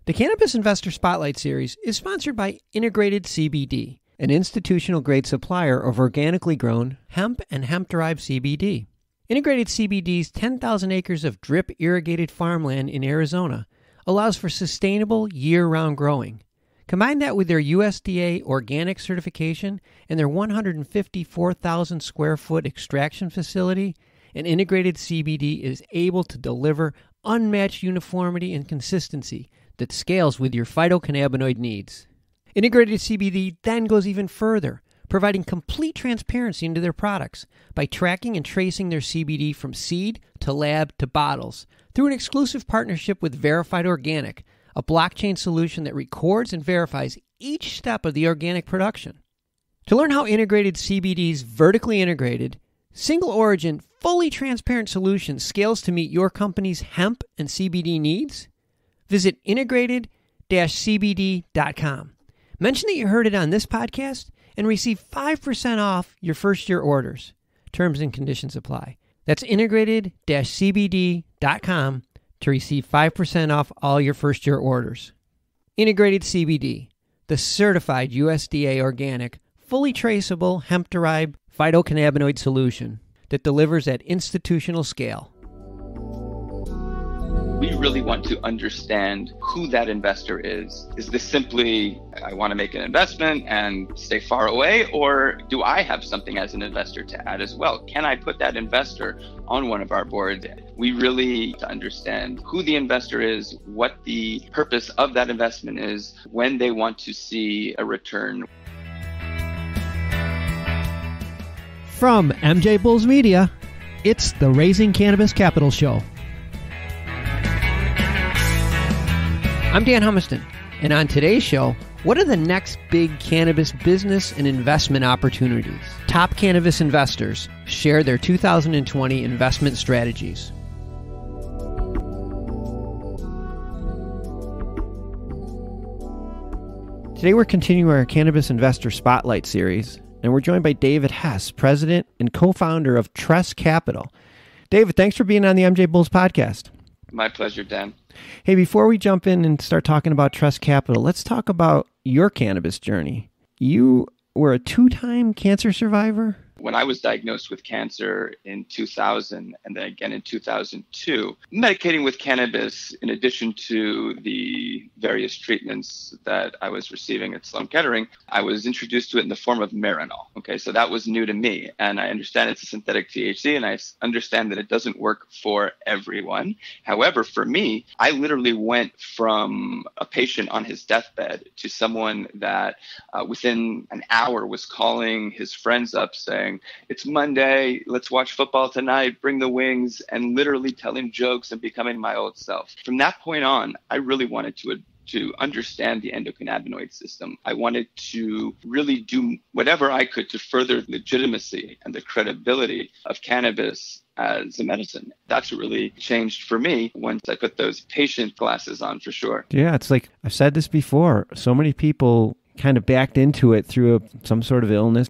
The Cannabis Investor Spotlight Series is sponsored by Integrated CBD, an institutional-grade supplier of organically grown hemp and hemp-derived CBD. Integrated CBD's 10,000 acres of drip-irrigated farmland in Arizona allows for sustainable year-round growing. Combine that with their USDA organic certification and their 154,000 square foot extraction facility, and Integrated CBD is able to deliver unmatched uniformity and consistency that scales with your phytocannabinoid needs. Integrated CBD then goes even further, providing complete transparency into their products by tracking and tracing their CBD from seed to lab to bottles through an exclusive partnership with Verified Organic, a blockchain solution that records and verifies each step of the organic production. To learn how Integrated CBD's vertically integrated, single origin, fully transparent solution scales to meet your company's hemp and CBD needs, visit integrated-cbd.com. Mention that you heard it on this podcast and receive 5% off your first year orders. Terms and conditions apply. That's integrated-cbd.com to receive 5% off all your first year orders. Integrated CBD, the certified USDA organic, fully traceable hemp-derived phytocannabinoid solution that delivers at institutional scale. We really want to understand who that investor is. Is this simply, I want to make an investment and stay far away, or do I have something as an investor to add as well? Can I put that investor on one of our boards? We really to understand who the investor is, what the purpose of that investment is, when they want to see a return. From MJBulls Media, it's the Raising Cannabis Capital Show. I'm Dan Humiston, and on today's show, what are the next big cannabis business and investment opportunities? Top cannabis investors share their 2020 investment strategies. Today we're continuing our Cannabis Investor Spotlight series, and we're joined by David Hess, president and co-founder of Tress Capital. David, thanks for being on the MJBulls podcast. My pleasure, Dan. Hey, before we jump in and start talking about Tress Capital, let's talk about your cannabis journey. You were a 2-time cancer survivor? When I was diagnosed with cancer in 2000 and then again in 2002, medicating with cannabis in addition to the various treatments that I was receiving at Sloan Kettering, I was introduced to it in the form of Marinol. Okay, so that was new to me. And I understand it's a synthetic THC, and I understand that it doesn't work for everyone. However, for me, I literally went from a patient on his deathbed to someone that within an hour was calling his friends up saying, "It's Monday, let's watch football tonight, bring the wings," and literally telling jokes and becoming my old self. From that point on, I really wanted to understand the endocannabinoid system. I wanted to really do whatever I could to further the legitimacy and the credibility of cannabis as a medicine. That's what really changed for me once I put those patient glasses on, for sure. Yeah, it's like I've said this before. So many people kind of backed into it through some sort of illness.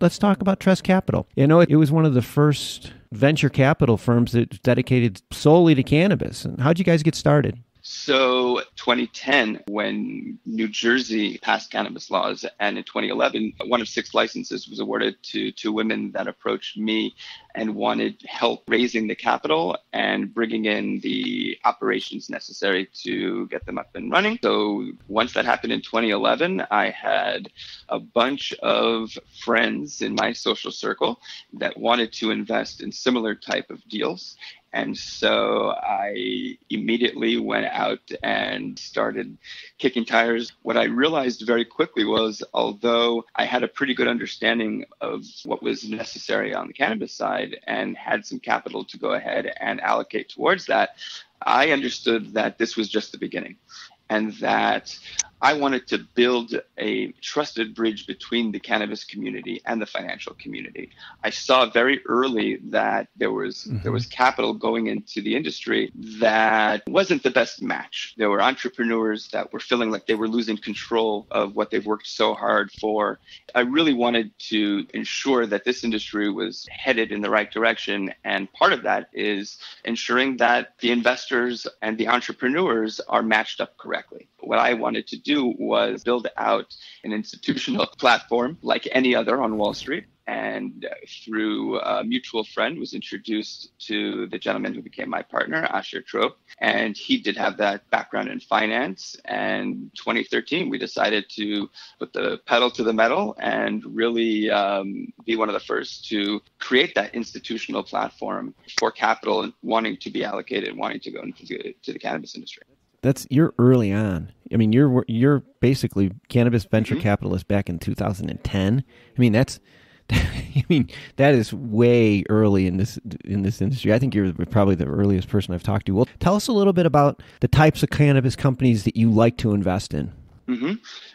Let's talk about Tress Capital. You know, it was one of the first venture capital firms that dedicated solely to cannabis. And how'd you guys get started? So 2010, when New Jersey passed cannabis laws, and in 2011, one of 6 licenses was awarded to 2 women that approached me and wanted help raising the capital and bringing in the operations necessary to get them up and running. So once that happened in 2011, I had a bunch of friends in my social circle that wanted to invest in similar type of deals. And so I immediately went out and started kicking tires. What I realized very quickly was, although I had a pretty good understanding of what was necessary on the cannabis side and had some capital to go ahead and allocate towards that, I understood that this was just the beginning, and that I wanted to build a trusted bridge between the cannabis community and the financial community. I saw very early that there was capital going into the industry that wasn't the best match. There were entrepreneurs that were feeling like they were losing control of what they've worked so hard for. I really wanted to ensure that this industry was headed in the right direction. And part of that is ensuring that the investors and the entrepreneurs are matched up correctly. What I wanted to do was build out an institutional platform like any other on Wall Street. And through a mutual friend, was introduced to the gentleman who became my partner, Asher Trope. And he did have that background in finance. And 2013, we decided to put the pedal to the metal and really be one of the first to create that institutional platform for capital wanting to be allocated, wanting to go into the cannabis industry. You're early on. I mean, you're basically cannabis venture capitalist back in 2010. I mean, that is way early in this industry. I think you're probably the earliest person I've talked to. Well, tell us a little bit about the types of cannabis companies that you like to invest in.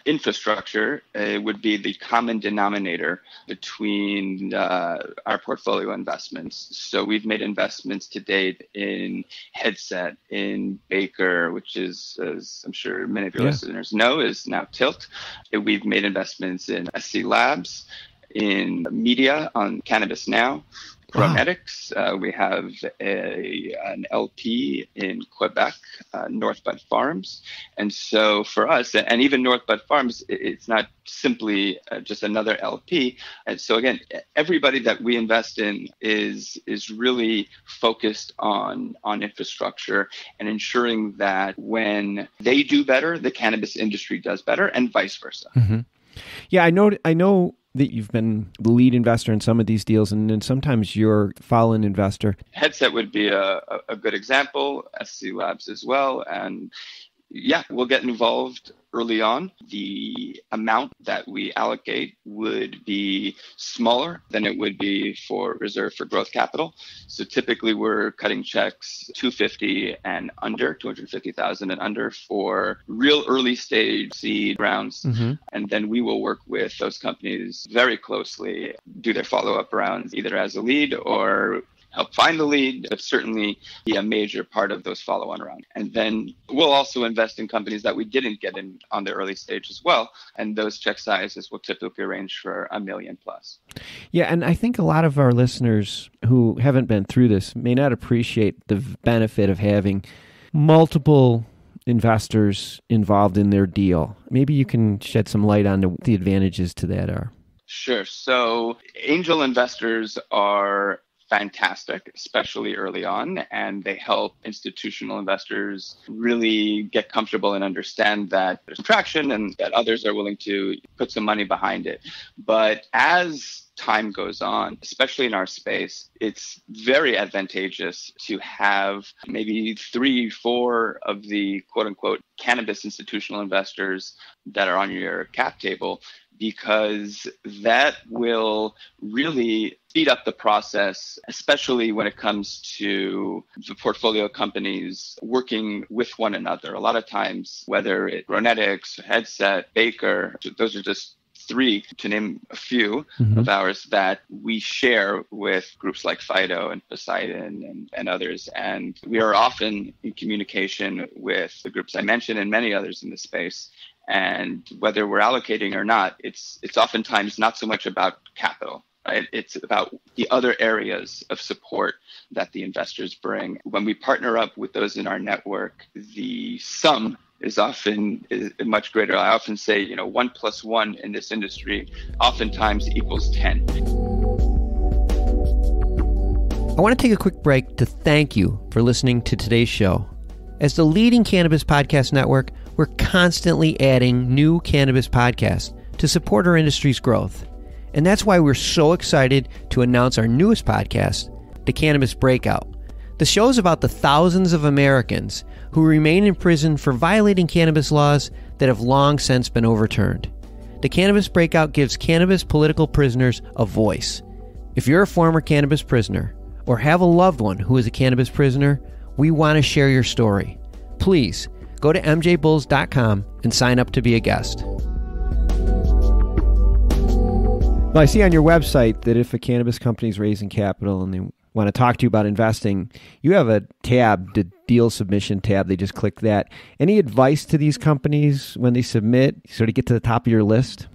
Infrastructure would be the common denominator between our portfolio investments. So we've made investments to date in Headset, in Baker, which is, as I'm sure many of your listeners know, is now Tilt. We've made investments in SC Labs, in media on Cannabis Now, Chrometics. We have an LP in Quebec, North Bud Farms. And so for us, and even North Bud Farms, it's not simply just another LP. And so again, everybody that we invest in is really focused on infrastructure and ensuring that when they do better, the cannabis industry does better, and vice versa. Yeah, I know that you've been the lead investor in some of these deals, and then sometimes you're follow-in investor. Headset would be a good example, SC Labs as well. And yeah, we'll get involved early on. The amount that we allocate would be smaller than it would be for reserve for growth capital. So typically we're cutting checks $250,000 and under, $250,000 and under for real early stage seed rounds. And then we will work with those companies very closely, do their follow-up rounds either as a lead or help find the lead, but certainly be a major part of those follow-on rounds. And then we'll also invest in companies that we didn't get in on the early stage as well. And those check sizes will typically range for $1 million plus. Yeah, and I think a lot of our listeners who haven't been through this may not appreciate the benefit of having multiple investors involved in their deal. Maybe you can shed some light on what the advantages to that are. Sure. So angel investors are fantastic, especially early on, and they help institutional investors really get comfortable and understand that there's traction and that others are willing to put some money behind it. But as time goes on, especially in our space, it's very advantageous to have maybe 3-4 of the quote unquote cannabis institutional investors that are on your cap table, because that will really speed up the process, especially when it comes to the portfolio companies working with one another. A lot of times, whether it's Chrometics, Headset, Baker, those are just 3, to name a few of ours that we share with groups like Fido and Poseidon and others. And we are often in communication with the groups I mentioned and many others in the space. And whether we're allocating or not, it's oftentimes not so much about capital, right? It's about the other areas of support that the investors bring. When we partner up with those in our network, the sum is often much greater. I often say, 1 + 1 in this industry oftentimes equals 10. I want to take a quick break to thank you for listening to today's show. As the leading cannabis podcast network, we're constantly adding new cannabis podcasts to support our industry's growth. And that's why we're so excited to announce our newest podcast, The Cannabis Breakout. The show is about the thousands of Americans who remain in prison for violating cannabis laws that have long since been overturned. The Cannabis Breakout gives cannabis political prisoners a voice. If you're a former cannabis prisoner or have a loved one who is a cannabis prisoner, we want to share your story. Please Go to MJBulls.com and sign up to be a guest. Well, I see on your website that if a cannabis company is raising capital and they want to talk to you about investing, you have a tab, the deal submission tab. They just click that. Any advice to these companies when they submit, sort of get to the top of your list?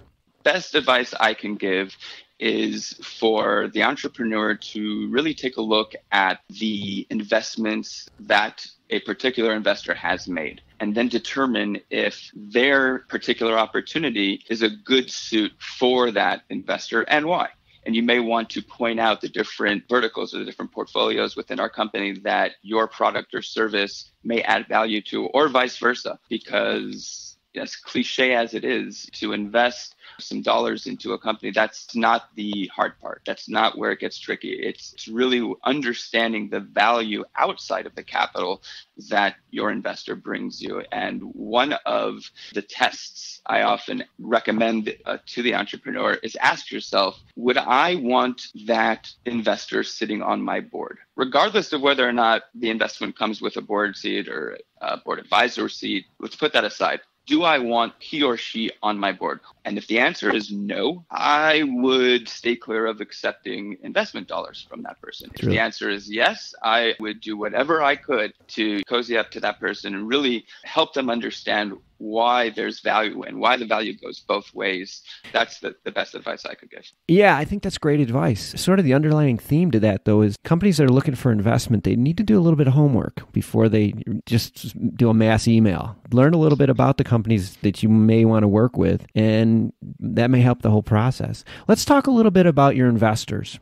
Best advice I can give is for the entrepreneur to really take a look at the investments that a particular investor has made, and then determine if their particular opportunity is a good suit for that investor and why. And you may want to point out the different verticals or the different portfolios within our company that your product or service may add value to, or vice versa, because as cliche as it is, to invest some dollars into a company, that's not the hard part. That's not where it gets tricky. It's really understanding the value outside of the capital that your investor brings you. And one of the tests I often recommend to the entrepreneur is ask yourself, would I want that investor sitting on my board? Regardless of whether or not the investment comes with a board seat or a board advisor seat, let's put that aside. Do I want he or she on my board? And if the answer is no, I would stay clear of accepting investment dollars from that person. If the answer is yes, I would do whatever I could to cozy up to that person and really help them understand why there's value and why the value goes both ways. That's the best advice I could give. Yeah, I think that's great advice. Sort of the underlying theme to that, though, is companies that are looking for investment, they need to do a little bit of homework before they just do a mass email. Learn a little bit about the companies that you may want to work with, and that may help the whole process. Let's talk a little bit about your investors.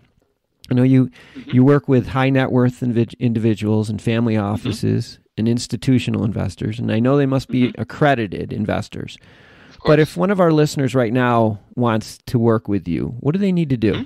I know you work with high net worth individuals and family offices and institutional investors, and I know they must be accredited investors. But if one of our listeners right now wants to work with you, what do they need to do?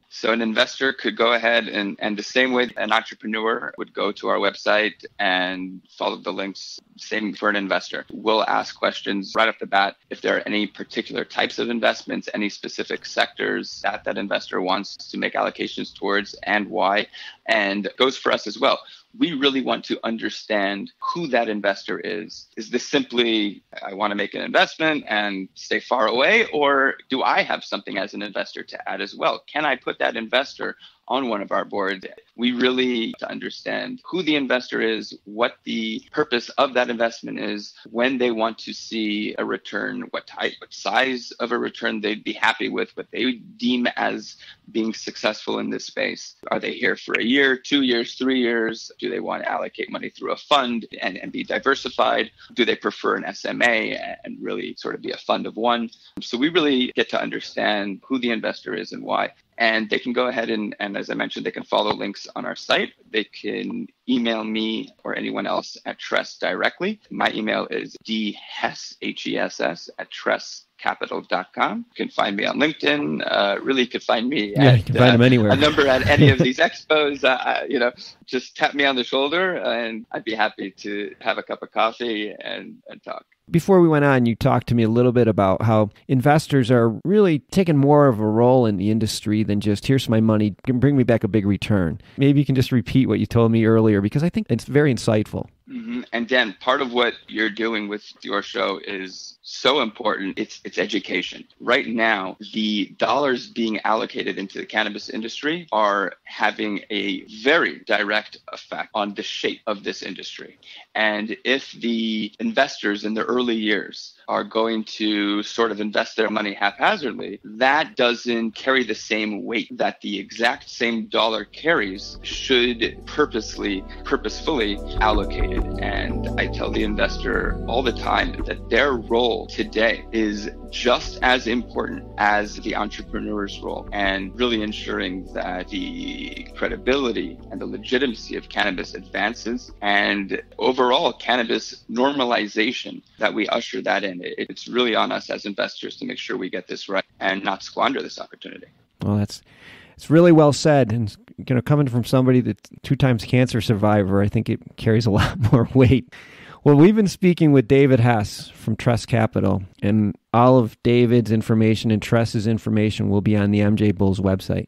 So an investor could go ahead and the same way an entrepreneur would go to our website and follow the links, same for an investor. We'll ask questions right off the bat if there are any particular types of investments, any specific sectors that investor wants to make allocations towards and why, and it goes for us as well. We really want to understand who that investor is. Is this simply, I want to make an investment and stay far away, or do I have something as an investor to add as well? Can I put that investor on one of our boards? We really need to understand who the investor is, what the purpose of that investment is, when they want to see a return, what type, what size of a return they'd be happy with, what they deem as being successful in this space. Are they here for a year, 2 years, 3 years? Do they want to allocate money through a fund and be diversified? Do they prefer an SMA and really sort of be a fund of one? So we really get to understand who the investor is and why. And they can go ahead and as I mentioned, they can follow links on our site. They can email me or anyone else at Tress directly. My email is dhess, H-E-S-S, at tresscapital.com. You can find me on LinkedIn. Really, you can find me you can find them anywhere. A number at any of these expos. Just tap me on the shoulder and I'd be happy to have a cup of coffee and talk. Before we went on, you talked to me a little bit about how investors are really taking more of a role in the industry than just, here's my money, can bring me back a big return. Maybe you can just repeat what you told me earlier, because I think it's very insightful. And Dan, part of what you're doing with your show is so important. It's education. Right now, the dollars being allocated into the cannabis industry are having a very direct effect on the shape of this industry. And if the investors in the early years are going to sort of invest their money haphazardly, that doesn't carry the same weight that the exact same dollar carries should purposefully allocated. And I tell the investor all the time that their role today is just as important as the entrepreneur's role, and really ensuring that the credibility and the legitimacy of cannabis advances, and overall cannabis normalization, that we usher that in. It's really on us as investors to make sure we get this right and not squander this opportunity. Well, it's really well said. And coming from somebody that's 2 times cancer survivor, I think it carries a lot more weight. Well, we've been speaking with David Hess from Tress Capital, and all of David's information and Tress's information will be on the MJBulls website.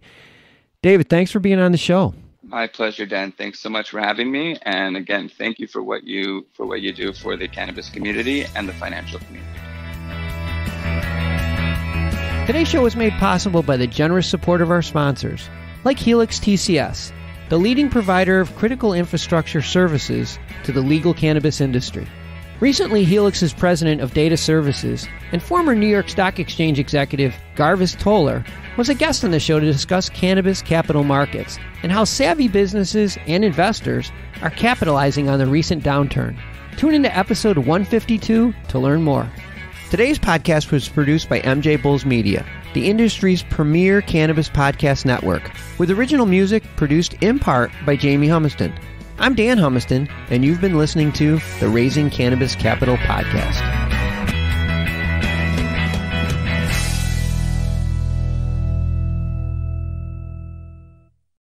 David, thanks for being on the show. My pleasure, Dan. Thanks so much for having me. And again, thank you for what you do for the cannabis community and the financial community. Today's show was made possible by the generous support of our sponsors, like Helix TCS, the leading provider of critical infrastructure services to the legal cannabis industry. Recently, Helix's president of data services and former New York Stock Exchange executive Garvis Toller was a guest on the show to discuss cannabis capital markets and how savvy businesses and investors are capitalizing on the recent downturn. Tune into episode 152 to learn more. Today's podcast was produced by MJBulls Media, the industry's premier cannabis podcast network, with original music produced in part by Jamie Humiston. I'm Dan Humiston, and you've been listening to the Raising Cannabis Capital podcast.